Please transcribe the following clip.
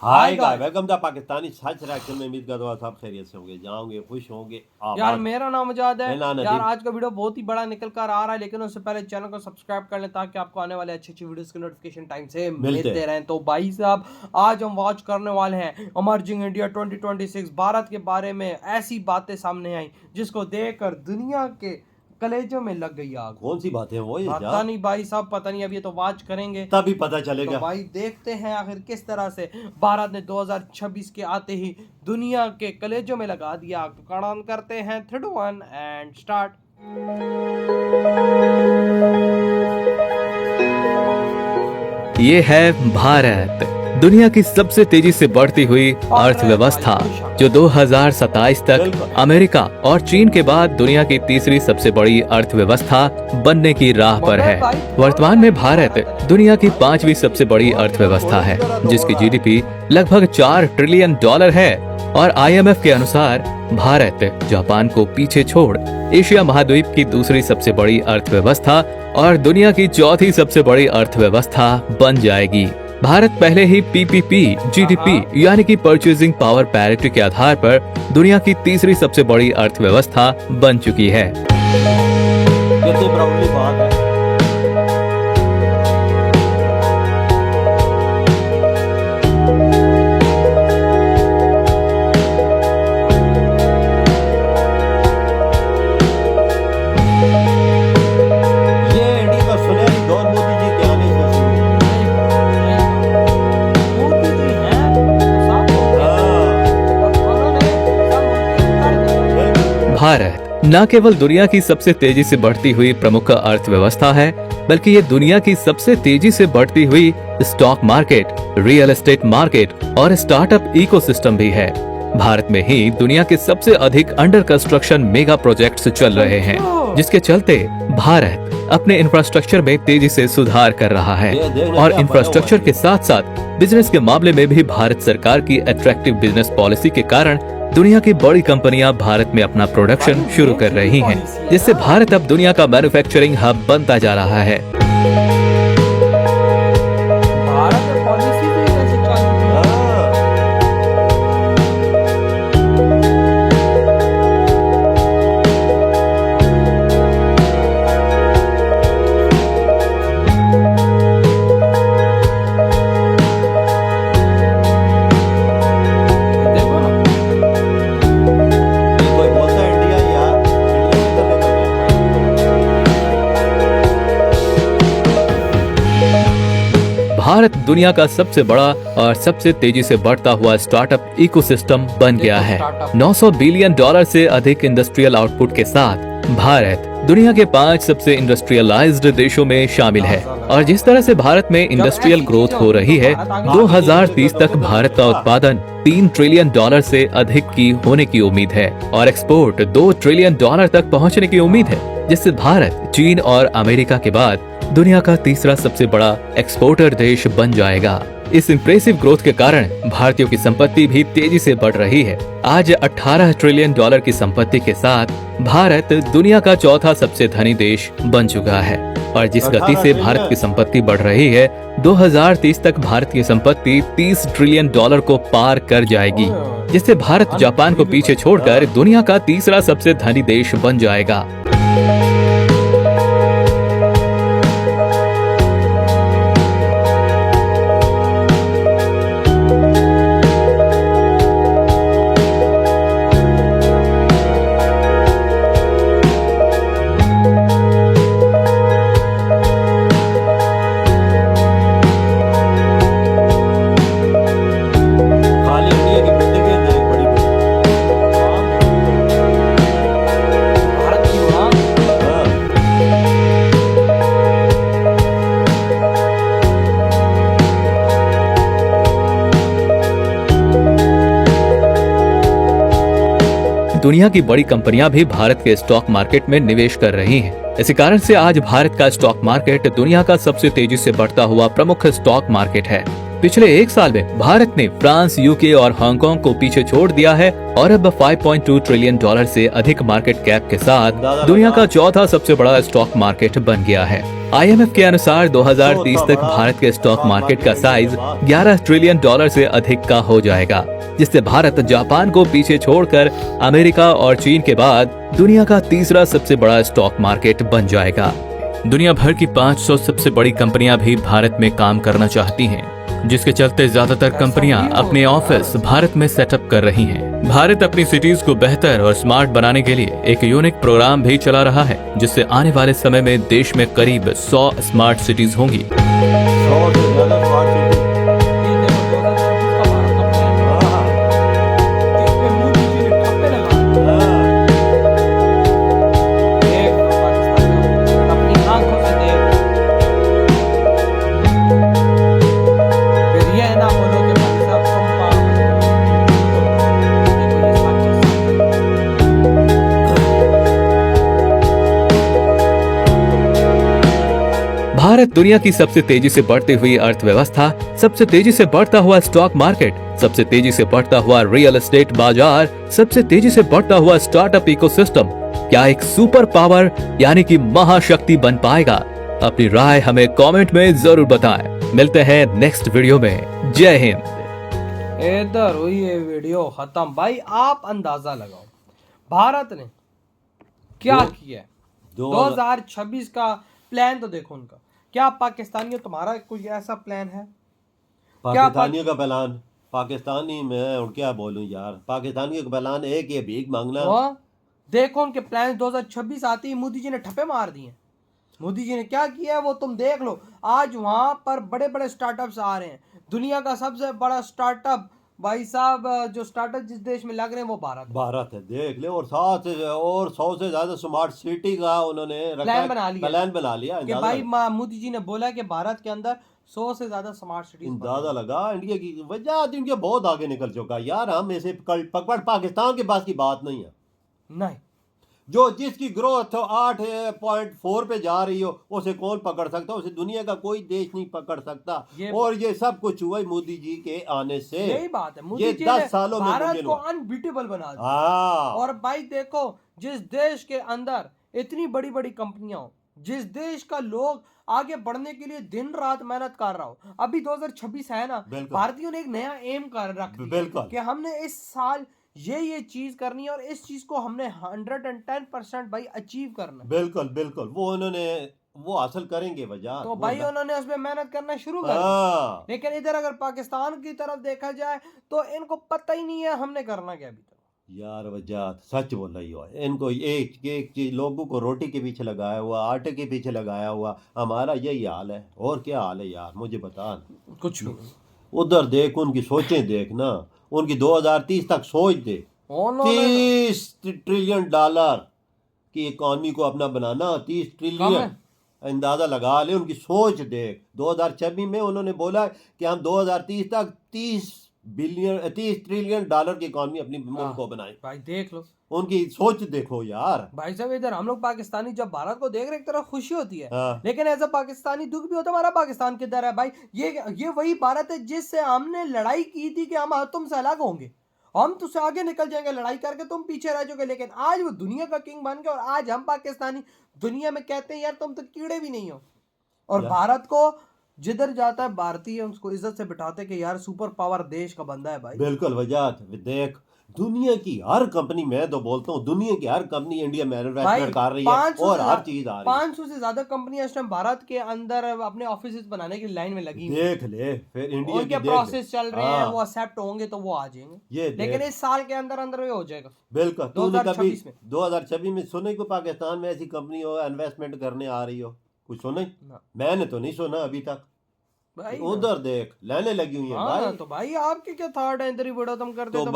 Hi guys, welcome to Pakistani सच reaction में। उम्मीद करता हूँ सब खैरियत से होंगे, जाओगे खुश होंगे। यार मेरा नाम आजाद है। मैं यार आज का वीडियो बहुत ही बड़ा निकल कर आ रहा है, लेकिन उससे पहले चैनल को सब्सक्राइब कर लें ताकि आपको आने वाले अच्छी अच्छी वीडियोस के नोटिफिकेशन टाइम से मिलते रहें। तो भाई साहब, आज हम वॉच करने वाले हैं इमर्जिंग इंडिया 2026। भारत के बारे में ऐसी बातें सामने आई जिसको देखकर दुनिया के कलेजों में लग गई आग। कौन सी बातें वो ये पता नहीं भाई साहब, पता नहीं, अब ये तो वॉच करेंगे तभी पता चलेगा। तो भाई देखते हैं आखिर किस तरह से भारत ने 2026 के आते ही दुनिया के कलेजों में लगा दिया आग। तो ऑन करते हैं 3 2 1 एंड स्टार्ट। ये है भारत, दुनिया की सबसे तेजी से बढ़ती हुई अर्थव्यवस्था, जो 2027 तक अमेरिका और चीन के बाद दुनिया की तीसरी सबसे बड़ी अर्थव्यवस्था बनने की राह पर है। वर्तमान में भारत दुनिया की 5वीं सबसे बड़ी अर्थव्यवस्था है, जिसकी जीडीपी लगभग $4 ट्रिलियन है। और IMF के अनुसार भारत जापान को पीछे छोड़ एशिया महाद्वीप की दूसरी सबसे बड़ी अर्थव्यवस्था और दुनिया की चौथी सबसे बड़ी अर्थव्यवस्था बन जाएगी। भारत पहले ही PPP GDP यानी कि परचेजिंग पावर पैरिटी के आधार पर दुनिया की तीसरी सबसे बड़ी अर्थव्यवस्था बन चुकी है। कितनी प्राउडली बात है। भारत न केवल दुनिया की सबसे तेजी से बढ़ती हुई प्रमुख अर्थव्यवस्था है, बल्कि ये दुनिया की सबसे तेजी से बढ़ती हुई stock market, real estate market और स्टार्टअप इकोसिस्टम भी है। भारत में ही दुनिया के सबसे अधिक अंडर कंस्ट्रक्शन मेगा प्रोजेक्ट्स चल रहे हैं, जिसके चलते भारत अपने इंफ्रास्ट्रक्चर में तेजी से सुधार कर रहा है। और इंफ्रास्ट्रक्चर के साथ साथ बिजनेस के मामले में भी भारत सरकार की अट्रैक्टिव बिजनेस पॉलिसी के कारण दुनिया की बड़ी कंपनियां भारत में अपना प्रोडक्शन शुरू कर रही हैं, जिससे भारत अब दुनिया का मैन्युफैक्चरिंग हब बनता जा रहा है। भारत दुनिया का सबसे बड़ा और सबसे तेजी से बढ़ता हुआ स्टार्टअप इकोसिस्टम बन गया है। $900 बिलियन से अधिक इंडस्ट्रियल आउटपुट के साथ भारत दुनिया के 5 सबसे इंडस्ट्रियलाइज्ड देशों में शामिल है। और जिस तरह से भारत में इंडस्ट्रियल ग्रोथ हो रही है, 2030 तक भारत का उत्पादन $3 ट्रिलियन से अधिक की होने की उम्मीद है और एक्सपोर्ट $2 ट्रिलियन तक पहुंचने की उम्मीद है, जिससे भारत चीन और अमेरिका के बाद दुनिया का तीसरा सबसे बड़ा एक्सपोर्टर देश बन जाएगा। इस इम्प्रेसिव ग्रोथ के कारण भारतीयों की संपत्ति भी तेजी से बढ़ रही है। आज $18 ट्रिलियन की संपत्ति के साथ भारत दुनिया का चौथा सबसे धनी देश बन चुका है। और जिस गति से भारत की संपत्ति बढ़ रही है, 2030 तक भारत की संपत्ति $30 ट्रिलियन को पार कर जाएगी, जिससे भारत जापान को पीछे छोड़कर दुनिया का तीसरा सबसे धनी देश बन जाएगा। दुनिया की बड़ी कंपनियां भी भारत के स्टॉक मार्केट में निवेश कर रही हैं। इसी कारण से आज भारत का स्टॉक मार्केट दुनिया का सबसे तेजी से बढ़ता हुआ प्रमुख स्टॉक मार्केट है। पिछले एक साल में भारत ने फ्रांस, यूके और हांगकांग को पीछे छोड़ दिया है और अब 5.2 ट्रिलियन डॉलर से अधिक मार्केट कैप के साथ दुनिया का चौथा सबसे बड़ा स्टॉक मार्केट बन गया है। IMF के अनुसार 2030 तक भारत के स्टॉक मार्केट का साइज 11 ट्रिलियन डॉलर से अधिक का हो जाएगा, जिससे भारत जापान को पीछे छोड़कर अमेरिका और चीन के बाद दुनिया का तीसरा सबसे बड़ा स्टॉक मार्केट बन जाएगा। दुनिया भर की 500 सबसे बड़ी कंपनियां भी भारत में काम करना चाहती हैं, जिसके चलते ज्यादातर कंपनियां अपने ऑफिस भारत में सेटअप कर रही हैं। भारत अपनी सिटीज को बेहतर और स्मार्ट बनाने के लिए एक यूनिक प्रोग्राम भी चला रहा है, जिससे आने वाले समय में देश में करीब 100 स्मार्ट सिटीज होंगी। 100 से ज्यादा स्मार्ट सिटी। ये देखो 2026 का भारत का प्लान है, जिसमें मोदी जी ने ठप्पे लगा देख लो पाकिस्तान अपनी आंखों से देख। फिर ये ना बोलो कि भाई साहब तुम पागल हो। देखो ये भारत दुनिया की सबसे तेजी से बढ़ती हुई अर्थव्यवस्था, सबसे तेजी से बढ़ता हुआ स्टॉक मार्केट, सबसे तेजी से बढ़ता हुआ रियल एस्टेट बाजार, सबसे तेजी से बढ़ता हुआ स्टार्टअप इकोसिस्टम क्या एक सुपर पावर यानी कि महाशक्ति बन पाएगा? अपनी राय हमें कमेंट में जरूर बताएं। मिलते हैं नेक्स्ट वीडियो में। जय हिंद। इधर हुई ये वीडियो खत्म। भाई आप अंदाजा लगाओ भारत ने क्या किया है। 2026 का प्लान तो देखो उनका। क्या पाकिस्तानियों तुम्हारा कोई ऐसा प्लान है? पाकिस्तानियों का प्लान, पाकिस्तानी मैं और क्या बोलूं यार, पाकिस्तानियों का प्लान एक ही है, भीख मांगना। देखो उनके प्लान 2026 आते ही मोदी जी ने ठप्पे मार दिए। मोदी जी ने क्या किया है वो तुम देख लो। आज वहां पर बड़े बड़े स्टार्टअप्स आ रहे हैं। दुनिया का सबसे बड़ा स्टार्टअप भाई साहब, जो स्टार्टअप जिस देश में लग रहे हैं वो भारत है, देख ले। और 100 से ज्यादा स्मार्ट सिटी का उन्होंने प्लान बना लिया कि भाई मोदी जी ने बोला कि भारत के अंदर 100 से ज्यादा स्मार्ट सिटी। अंदाजा लगा इंडिया की वजह, इंडिया बहुत आगे निकल चुका यार। हम ऐसे पकड़ पाकिस्तान के पास की बात नहीं है। नहीं, जो जिसकी ग्रोथ 8.4 पे जा रही हो उसे कौन पकड़ सकता? उसे दुनिया का कोई देश नहीं पकड़ सकता। और ये सब कुछ हुआ मोदी जी के आने से। यही बात है, मोदी ये जी 10 सालों में भारत को अनबीटेबल बना दिया। और भाई देखो, जिस देश के अंदर इतनी बड़ी बड़ी कंपनियां हो, जिस देश का लोग आगे बढ़ने के लिए दिन रात मेहनत कर रहा हो, अभी 2026 है ना, भारतीयों ने एक नया एम कर रख दिया कि हमने इस साल ये चीज करनी है और इस चीज को हमने 110% भाई अचीव करना है। बिल्कुल वो उन्होंने वो हासिल करेंगे वजह। तो भाई उन्होंने उसमें मेहनत करना शुरू कर दी। लेकिन इधर अगर पाकिस्तान की तरफ देखा जाए तो इनको पता ही नहीं है हमने करना क्या अभी तक। यार वजह सच बोल रही हो। इनको एक चीज, लोगों को रोटी के पीछे लगाया हुआ, आटे के पीछे लगाया हुआ। हमारा यही हाल है। और क्या हाल है यार, मुझे बता। कुछ नहीं। उधर देख, उनकी सोचें देख ना, उनकी 2030 तक सोच दे। 30 ट्रिलियन डॉलर की इकॉनमी को अपना बनाना, 30 ट्रिलियन अंदाजा लगा ले। उनकी सोच देख। 2026 में उन्होंने बोला कि हम 2030 तक 30 ट्रिलियन डॉलर की इकॉनमी अपनी मुल्क को बनाए। भाई देख लो, उनकी सोच देखो यार। भाई साहब इधर हम लोग पाकिस्तानी जब भारत को देख रहे, एक तरफ खुशी होती है, लेकिन ऐसा पाकिस्तानी दुख भी होता है। हमारा पाकिस्तान किधर है भाई? ये वही भारत है जिससे हमने लड़ाई की थी कि हम तुमसे अलग होंगे, हम तुझसे आगे निकल जाएंगे लड़ाई करके, तुम पीछे रह जाओगे। लेकिन आज वो दुनिया का किंग बन गया और आज हम पाकिस्तानी दुनिया में कहते हैं यार तुम तो कीड़े भी नहीं हो। और भारत को जिधर जाता है भारतीय उसको इज्जत से बिठाते कि यार सुपर पावर देश का बंदा है भाई। बिल्कुल वजह देख, दुनिया की हर कंपनी, मैं तो बोलता हूँ दुनिया की हर कंपनी इंडिया में इन्वेस्टमेंट कर रही है और हर चीज आ रही है। 500 से ज्यादा कंपनियां इस टाइम भारत के अंदर अपने ऑफिस बनाने की लाइन में लगी। देख ले, फिर इंडिया के प्रोसेस चल रहे हैं, वो एक्सेप्ट होंगे तो वो आ जाएंगे। लेकिन इस साल के अंदर अंदर हो जाएगा। बिल्कुल। 2026 में सुने को पाकिस्तान में ऐसी कंपनी हो इन्वेस्टमेंट करने आ रही हो? कुछ सुने? मैंने तो नहीं सुना अभी तक। भाई उधर देख, लेने लगी हुई है भाई। तो भाई आपकी क्या थॉट है? इधर ही बड़ा तुम करते तो